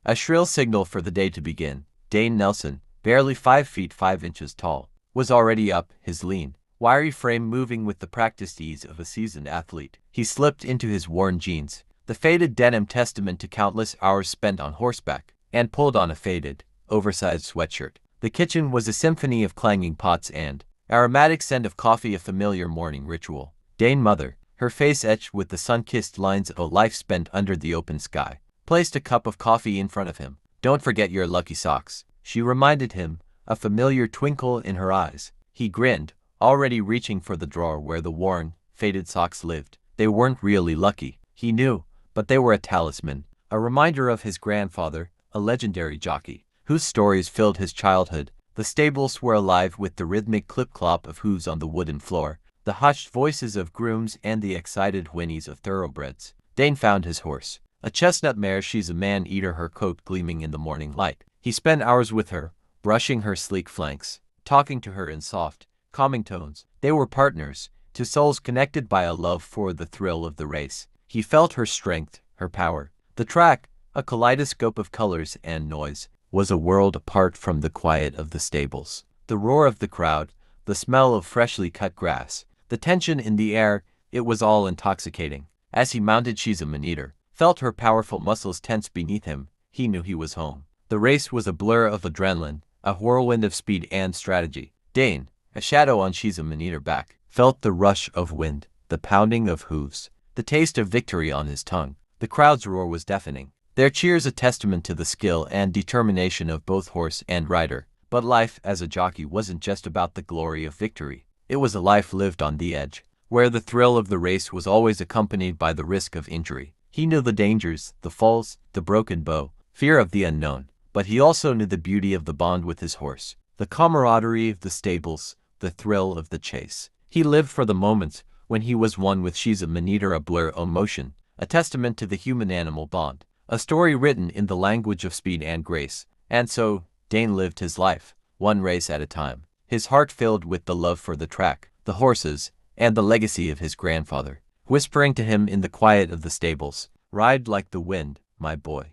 A shrill signal for the day to begin. Dane Nelson, barely 5 feet 5 inches tall, was already up, his lean, wiry frame moving with the practiced ease of a seasoned athlete. He slipped into his worn jeans, the faded denim testament to countless hours spent on horseback, and pulled on a faded, oversized sweatshirt. The kitchen was a symphony of clanging pots and aromatic scent of coffee, a familiar morning ritual. Dane mother, her face etched with the sun-kissed lines of a life spent under the open sky, placed a cup of coffee in front of him. "Don't forget your lucky socks," she reminded him, a familiar twinkle in her eyes. He grinned, already reaching for the drawer where the worn, faded socks lived. They weren't really lucky, he knew, but they were a talisman, a reminder of his grandfather, a legendary jockey, whose stories filled his childhood. The stables were alive with the rhythmic clip-clop of hooves on the wooden floor, the hushed voices of grooms and the excited whinnies of thoroughbreds. Dane found his horse, a chestnut mare. She's a man-eater, her coat gleaming in the morning light. He spent hours with her, brushing her sleek flanks, talking to her in soft, calming tones. They were partners, two souls connected by a love for the thrill of the race. He felt her strength, her power. The track, a kaleidoscope of colors and noise, was a world apart from the quiet of the stables. The roar of the crowd, the smell of freshly cut grass, the tension in the air, it was all intoxicating. As he mounted, she's a man-eater, felt her powerful muscles tense beneath him, he knew he was home. The race was a blur of adrenaline, a whirlwind of speed and strategy. Dane, a shadow on she's a man-eater back, felt the rush of wind, the pounding of hooves, the taste of victory on his tongue. The crowd's roar was deafening, their cheers a testament to the skill and determination of both horse and rider. But life as a jockey wasn't just about the glory of victory. It was a life lived on the edge, where the thrill of the race was always accompanied by the risk of injury. He knew the dangers, the falls, the broken bow, fear of the unknown, but he also knew the beauty of the bond with his horse, the camaraderie of the stables, the thrill of the chase. He lived for the moments when he was one with she's a man-eater, a blur of motion, a testament to the human-animal bond, a story written in the language of speed and grace. And so, Dane lived his life, one race at a time, his heart filled with the love for the track, the horses, and the legacy of his grandfather, whispering to him in the quiet of the stables, "Ride like the wind, my boy."